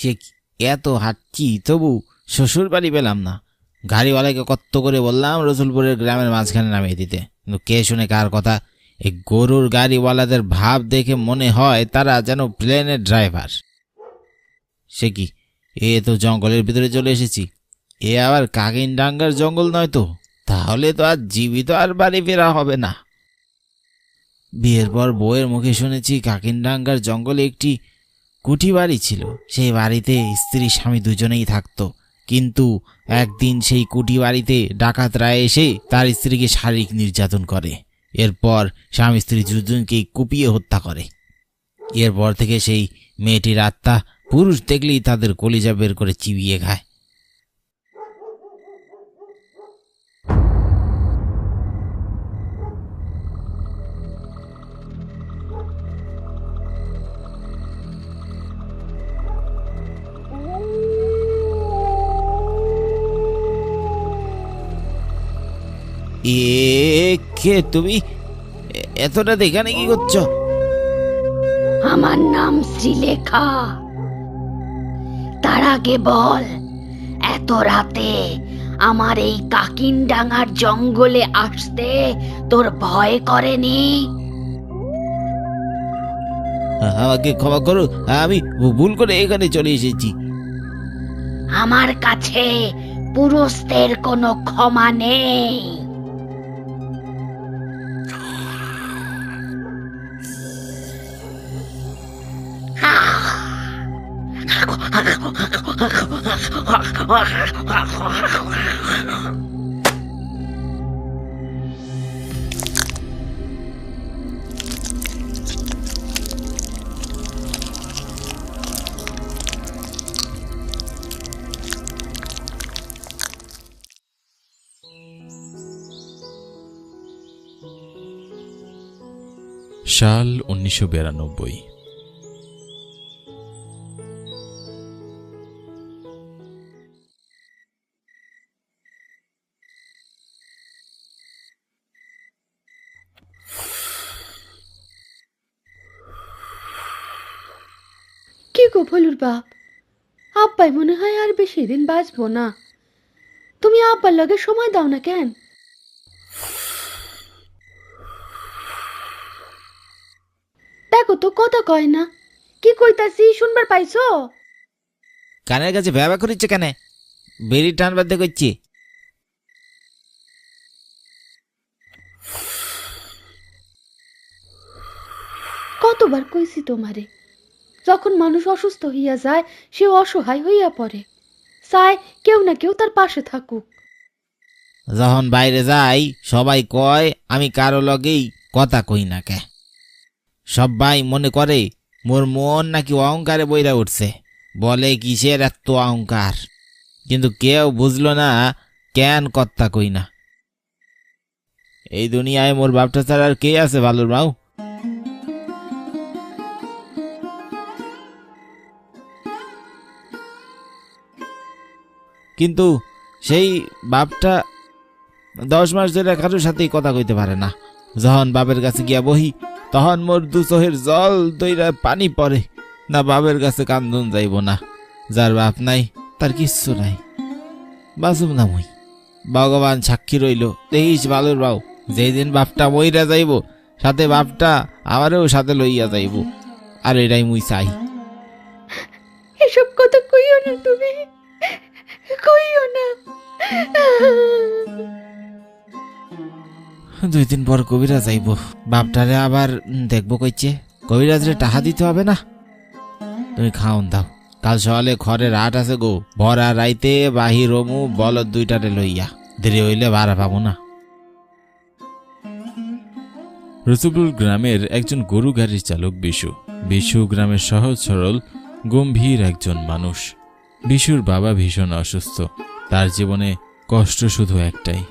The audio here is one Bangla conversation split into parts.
সে এত হাঁটছি তবু শ্বশুর বাড়ি পেলাম না। গাড়িওয়ালাকে কত করে বললাম রসুলপুরের গ্রামের মাঝখানে নামিয়ে দিতে, কিন্তু কে শুনে কার কথা। এই গরুর গাড়িওয়ালাদের ভাব দেখে মনে হয় তারা যেন প্লেনের ড্রাইভার। সে কি, এ তো জঙ্গলের ভিতরে চলে এসেছি। এ আবার কাকিনডাঙ্গার জঙ্গল নয় তো? তাহলে তো আর জীবিত আর বাড়ি ফেরা হবে না। বিয়ের পর বউয়ের মুখে শুনেছি কাকিনডাঙ্গার জঙ্গলে একটি কুঠি বাড়ি ছিল। সেই বাড়িতে স্ত্রী স্বামী দুজনেই থাকতো, কিন্তু একদিন সেই কুঠি বাড়িতে ডাকাতরা এসে তার স্ত্রীকে শারীরিক নির্যাতন করে। এরপর স্বামী স্ত্রী দুজনকেই কুপিয়ে হত্যা করে। এরপর থেকে সেই মেয়েটির আত্মা পুরুষ দেখলেই তাদের কলিজা বের করে চিবিয়ে খায়। কে তুমি? এত রাতে এখানে কি করছো? আমার নাম শ্রীলেখা। তার আগে বল, এত রাতে আমার এই কাকিনডাঙ্গার জঙ্গলে আসতে তোর ভয় করেনি? আমাকে ক্ষমা করো, আমি ভুল করে এখানে চলে এসেছি। আমার কাছে পুরুষদের কোনো ক্ষমা নেই। সাল 1992। কি গো ভলুর বাপ, আব্বাই মনে হয় আর বেশি দিন বাঁচবো না। তুমি আব্বার লগে সময় দাও না কেন? দেখো তো কথা কয় না। কি কইতাছি শুনবার পাইছো? কানের কাছে ব্যবহার করিচ্ছে কেন? বেরি টান বাধ্য করছি। কতবার কইছি তোমারে, যখন মানুষ অসুস্থ হইয়া যায় সে অসহায় হইয়া পড়ে, চায় কেউ না কেউ তার পাশে থাকুক। যখন বাইরে যাই সবাই কয় আমি কারো লগেই কথা কই না কে। সবাই মনে করে মোর মন নাকি অহংকারে বইরা উঠছে, বলে কিসের এত অহংকার। কিন্তু কেউ বুঝলো না কেন কথা কই না। এই দুনিয়ায় মোর বাপটা ছাড়া আর কে আছে ভালোর মাও? কিন্তু সেই বাপটা 10 মাস ধরে কারোর সাথেই কথা কইতে পারে না। যখন বাপের কাছে গিয়া বহি তখন মোর দু চোখের জল দইরা পানি পড়ে। না বাপের কাছে কান্দন যাইব না। যার বাপ নাই তার কিচ্ছু নাই, বাঁচুম না মই। ভগবান সাক্ষী রইল, দেখিস ভালোর বাউ, যেদিন বাপটা মইরা যাইব সাথে বাপটা আমারেও সাথে লইয়া যাইব। আর এটাই মুই চাই। এসব কথা কইও না, তুমি কইও না। 2 দিন পর কবিরাজ যাইব, বাপটারে আবার দেখবো কইছে। কবিরাজরে টাকা দিতে হবে না? তুমি খাওন দাও, কাল সকালে খড়ের হাট আছে গো। ভরা রাইতে বাহির হমু বলদ 2টারে লইয়া, দেরি হইলে ভাড়া পাবো না। রসুলপুর গ্রামের একজন গরু গাড়ির চালক বিশু। বিশু গ্রামের সহজ সরল গম্ভীর একজন মানুষ। বিশুর বাবা ভীষণ অসুস্থ। তার জীবনে কষ্ট শুধু একটাই।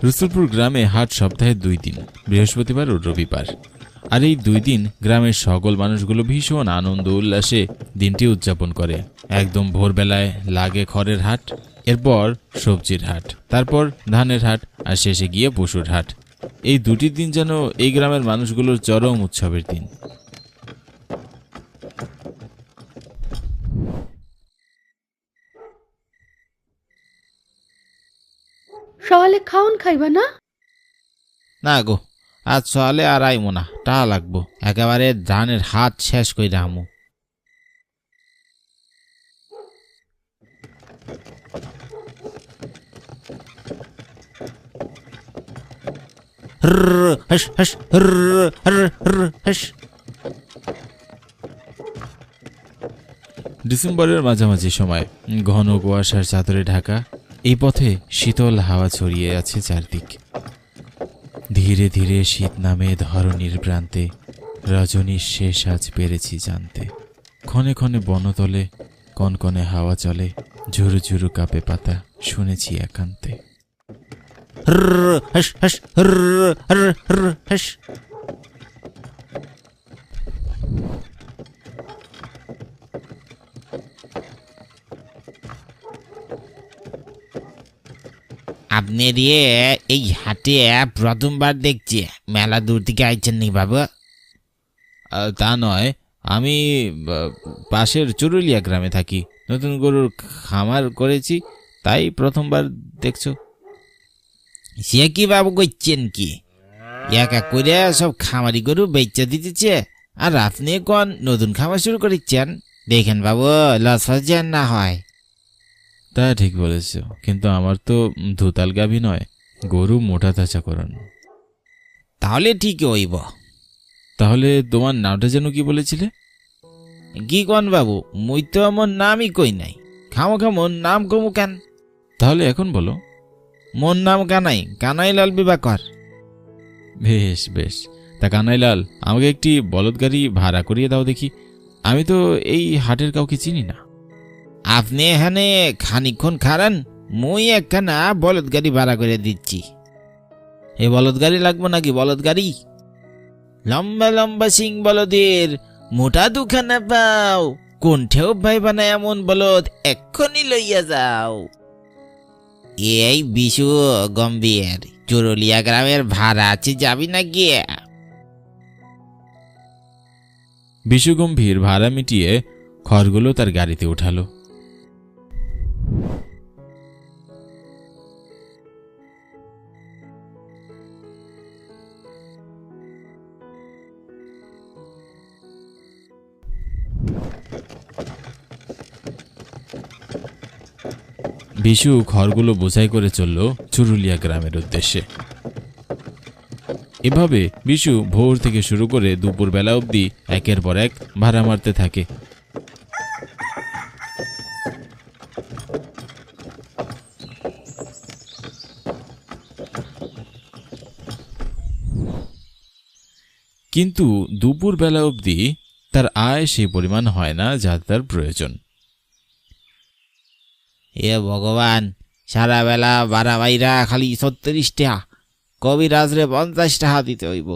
রসুলপুর গ্রামে হাট সপ্তাহে 2 দিন, বৃহস্পতিবার ও রবিবার। আর এই 2 দিন গ্রামের সকল মানুষগুলো ভীষণ আনন্দ উল্লাসে দিনটি উদযাপন করে। একদম ভোরবেলায় লাগে খড়ের হাট, এরপর সবজির হাট, তারপর ধানের হাট, আর শেষে গিয়ে পশুর হাট। এই দুটি দিন যেন এই গ্রামের মানুষগুলোর চরম উৎসবের দিন। সকালে খাওন খাইবা না? না গো, আজ সকালে আর আইমো না, টাকা লাগবো। একেবারে ধানের হাত শেষ কইরা আমু। হাস হাস হাস। ডিসেম্বরের মাঝামাঝি সময় ঘন কুয়াশার চাদরে ঢাকা এই পথে শীতল হাওয়া ছড়িয়ে আছে চারদিক। ধীরে ধীরে শীত নামে ধরণীর প্রান্তে, রজনীর শেষ আজ পেরেছি জানতে। ক্ষণে ক্ষণে বনতলে কনকনে হাওয়া চলে, ঝুরু ঝুরু কাপে পাতা শুনেছি একান্তে। হাস হাস হাস। আপনি রে এই হাটে প্রথমবার দেখছি, মেলা দূর থেকে আইছেন নি বাবা? তা নয়, আমি পাশের চুরুলিয়া গ্রামে থাকি, নতুন গরুর খামার করেছি, তাই প্রথমবার দেখছো। সে কি বাবু করছেন কি? একা করে সব খামারি গরু বেচা দিতেছে, আর আপনি কোন নতুন খামার শুরু করেছেন? দেখেন বাবু, লস যেন না হয়। তা ঠিক বলেছ, কিন্তু আমার তো ধুতাল গাভী নয়, গরু মোটা তাজা করানো। তাহলে ঠিকই হইব। তাহলে তোমার নামটা যেন কি বলেছিলে? কি কন বাবু, মুই তো আমার নামই কই নাই। খামো খামোর নাম কমু কেন? তাহলে এখন বলো। মোর নাম কানাই, কানাইলাল বিবাকর। বেশ বেশ, তা কানাইলাল, আমাকে একটি বলদ গাড়ি ভাড়া করিয়ে দাও দেখি। আমি তো এই হাটের কাউকে চিনি না। আপনি এখানে খানিকক্ষণ খারান, মুই একখানা বলদ গাড়ি ভাড়া করে দিচ্ছি। এ বলদ গাড়ি লাগবো নাকি? বলদ গাড়ি লম্বা লম্বা সিং বলদের, মোটা দুখানা পাও, কোনঠেও ভাইবা না এমন বলদ, এক্ষুনি লইয়া যাও। এই বিশু গম্ভীর, চুরুলিয়া গ্রামের ভাড়া আছে, যাবি না গিয়ে? বিশু গম্ভীর ভাড়া মিটিয়ে খড়গুলো তার গাড়িতে উঠালো। বিশু খড়গুলো বোঝাই করে চলল চুরুলিয়া গ্রামের উদ্দেশ্যে। এভাবে বিশু ভোর থেকে শুরু করে দুপুর বেলা অবধি একের পর এক ভাড়া মারতে থাকে। কিন্তু দুপুর বেলা অবধি তার আয় সেই পরিমাণ হয় না যা তার প্রয়োজন। এ ভগবান, সারা বেলা বারা বাইরা খালি ৩৬ টাকা, কবিরাজরে ৫০ টাকা দিতে হইব।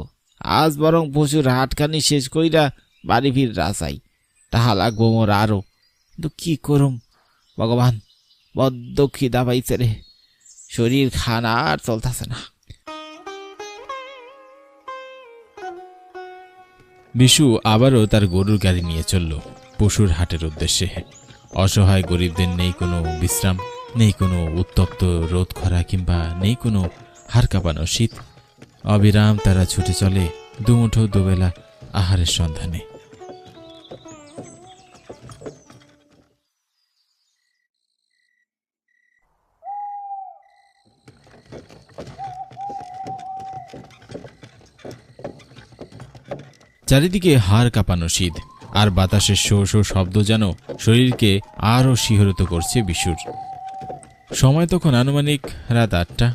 আজ বরং পশুর হাটখানি শেষ কইরা বাড়ি ফির রাসাই, টাকা লাগবো মোর আরো। কিন্তু কি করুম ভগবান, বড্ড খিদা পাইছে রে, শরীর খানা আর চলতেছে না। বিশু আবারও তার গরুর গাড়ি নিয়ে চলল পশুর হাটের উদ্দেশ্যে। অসহায় গরিবদের নেই কোনো বিশ্রাম, নেই কোনো উত্তপ্ত রোদ খরা, কিংবা নেই কোনো হাড় কাঁপানো শীত। অবিরাম তারা ছুটে চলে দুমুঠো দুবেলা আহারের সন্ধানে। চারিদিকে হাড় কাঁপানো শীত, আর বাতাসের শো শো শব্দ যেন শরীরকে আরও শিহরিত করছে বিশুর। সময় তখন আনুমানিক রাত ৮টা।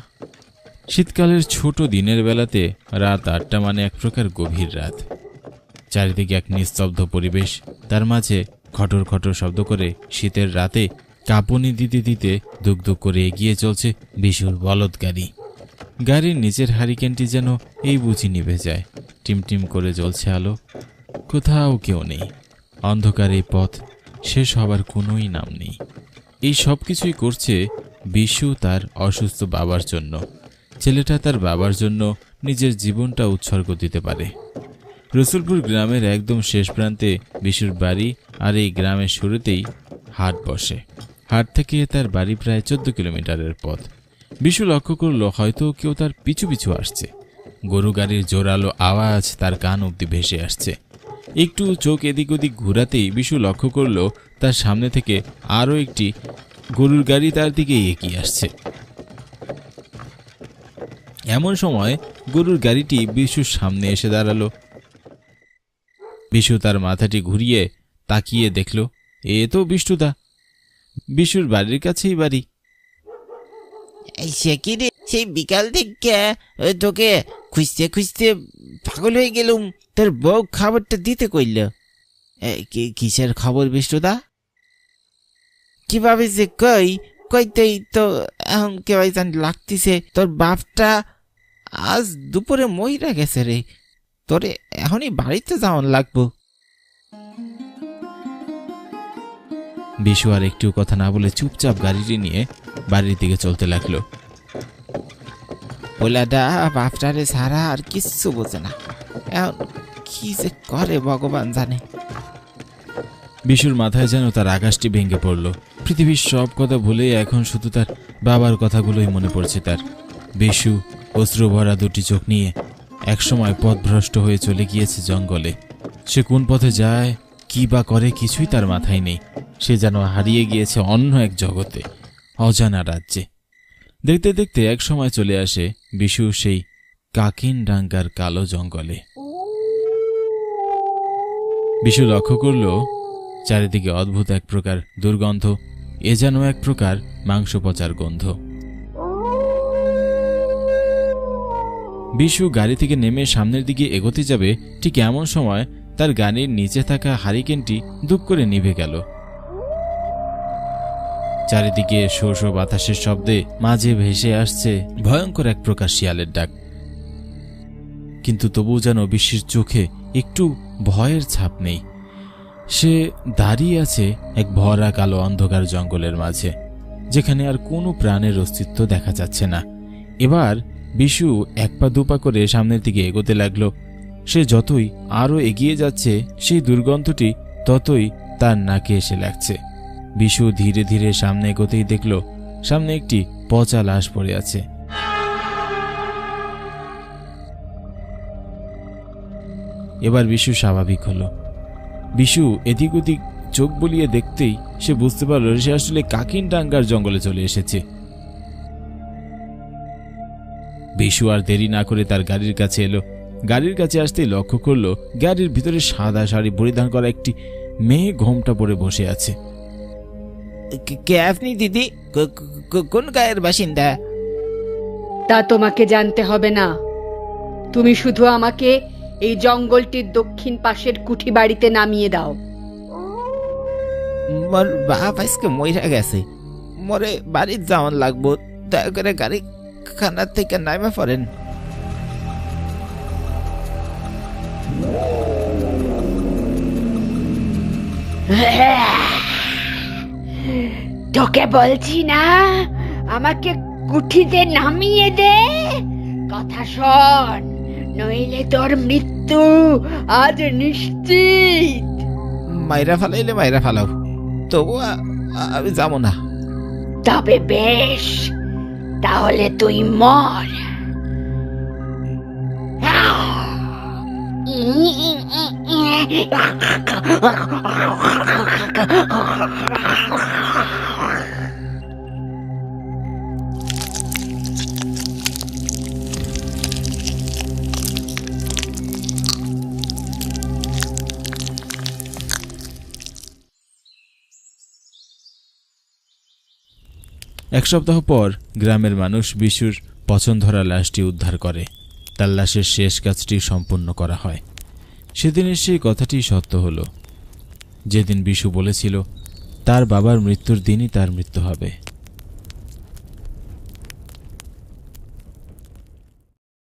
শীতকালের ছোট দিনের বেলাতে রাত ৮টা মানে এক প্রকার গভীর রাত। চারিদিকে এক নিস্তব্ধ পরিবেশ, তার মাঝে খটর খটর শব্দ করে শীতের রাতে কাঁপুনি দিতে দিতে দুক দুক করে এগিয়ে চলছে বিশুর বলদ গাড়ি। গাড়ির নিচের হারিকেনটি যেন এই বুঝি নিভে যায়, টিমটিম করে জ্বলছে আলো। কোথাও কেউ নেই, অন্ধকার এই পথ, শেষ হবার কোনোই নাম নেই। এই সব কিছুই করছে বিশু তার অসুস্থ বাবার জন্য। ছেলেটা তার বাবার জন্য নিজের জীবনটা উৎসর্গ দিতে পারে। রসুলপুর গ্রামের একদম শেষ প্রান্তে বিশুর বাড়ি, আর এই গ্রামের শুরুতেই হাট বসে। হাট থেকে তার বাড়ি প্রায় 14 কিলোমিটারের পথ। বিশু লক্ষ্য করল হয়তো কেউ তার পিছু পিছু আসছে। গরু গাড়ির জোরালো আওয়াজ তার কান অবধি ভেসে আসছে। একটু চোখ এদিক ওদিক ঘুরাতেই বিশু লক্ষ্য করল তার সামনে থেকে আরও একটি গরুর গাড়ি তার দিকে এগিয়ে আসছে। এমন সময় গরুর গাড়িটি বিশুর সামনে এসে দাঁড়ালো। বিশু তার মাথাটি ঘুরিয়ে তাকিয়ে দেখল এ তো বিষ্টুদা। বিশুর বাড়ির কাছেই বাড়ি। সে কি রে, সেই বিকাল থেকে তোকে খুঁজতে খুঁজতে পাগল হয়ে গেলুম। তোর বউ খাবারটা দিতে কইল। কিসের খবর বিষ্টুদা? কিভাবে যে কইতেই তো এখন কেউ জানি লাগতেছে তোর বাপটা আজ দুপুরে মহিলা গেছে রে। তোরে এখনই বাড়িতে যাওয়ান লাগবো। বিশু আর একটু কথা না বলে চুপচাপ গাড়িটি নিয়ে বাড়ির দিকে চলতে লাগলো। পোলাটা বাপটারে ছাড়া আর কিচ্ছু বোঝে না। এখন কি যে করে ভগবান জানে। বিশুর মাথায় যেন তার আকাশটি ভেঙে পড়ল। পৃথিবীর সব কথা ভুলে এখন শুধু তার বাবার কথাগুলোই মনে পড়ছে তার। বিশু অশ্রু ভরা দুটি চোখ নিয়ে একসময় পথভ্রষ্ট হয়ে চলে গিয়েছে জঙ্গলে। সে কোন পথে যায়, কি বা করে, কিছুই তার মাথায় নেই। সে যেন হারিয়ে গিয়েছে অন্য এক জগতে, অজানা রাজ্যে। দেখতে দেখতে এক সময় চলে আসে বিশু সেই কাকিনডাঙ্গার কালো জঙ্গলে। বিশু লক্ষ্য করল চারিদিকে অদ্ভুত এক প্রকার দুর্গন্ধ। এ যেন এক প্রকার মাংস পচার গন্ধ। বিশু গাড়ি থেকে নেমে সামনের দিকে এগোতে যাবে, ঠিক এমন সময় তার গাড়ির নিচে থাকা হারিকেনটি দুপ করে নিভে গেল। চারিদিকে শো শো বাতাসের শব্দে মাঝে ভেসে আসছে ভয়ঙ্কর এক প্রকার শিয়ালের ডাক। কিন্তু তবু যেন বিশুর চোখে একটু ভয়ের ছাপ নেই। সে দাঁড়িয়ে আছে এক ভরা কালো অন্ধকার জঙ্গলের মাঝে, যেখানে আর কোনো প্রাণের অস্তিত্ব দেখা যাচ্ছে না। এবার বিশু এক পা দুপা করে সামনের দিকে এগোতে লাগলো। সে যতই আরো এগিয়ে যাচ্ছে সেই দুর্গন্ধটি ততই তার নাকে এসে লাগছে। বিশু ধীরে ধীরে সামনে এগোতেই দেখল সামনে একটি পচা লাশ পড়ে আছে। এবার বিশু স্বাভাবিক হলো। বিশু এদিক ওদিক চোখ বুলিয়ে দেখতেই সে বুঝতে পারল সে আসলে কাকিনডাঙ্গার জঙ্গলে চলে এসেছে। বিশু আর দেরি না করে তার গাড়ির কাছে এলো। গাড়ির কাছে আসতেই লক্ষ্য করলো গাড়ির ভিতরে সাদা শাড়ি পরিধান করা একটি মেয়ে ঘোমটা পরে বসে আছে। কে আপনি দিদি? কোন গায়ের বাসিন্দা? তা তোমাকে জানতে হবে না। তুমি শুধু আমাকে এই জঙ্গলটির দক্ষিণ পাশের কুঠি বাড়িতে নামিয়ে দাও। মোর বাপ আজকে মইরা গেছে, মোরে বাড়ির যাওয়ান লাগবো। দয়া করে গাড়ি খানার থেকে নামে পড়েন। তোকে বলছি না আমাকে কুঠিতে নামিয়ে দে। কথা শোন, নইলে তোর মৃত্যু আজ নিশ্চিত। মাইরা ফালাইলে মাইরা ফালাও, তবু আমি যাবো না। তবে বেশ, তাহলে তুই মর। এক সপ্তাহ পর গ্রামের মানুষ বিশুর পছন্দধরা লাশটি উদ্ধার করে। তার লাশের শেষ কাজটি সম্পূর্ণ করা হয়। সেদিনের সেই কথাটি সত্য হলো, যেদিন বিশু বলেছিল তার বাবার মৃত্যুর দিনই তার মৃত্যু হবে।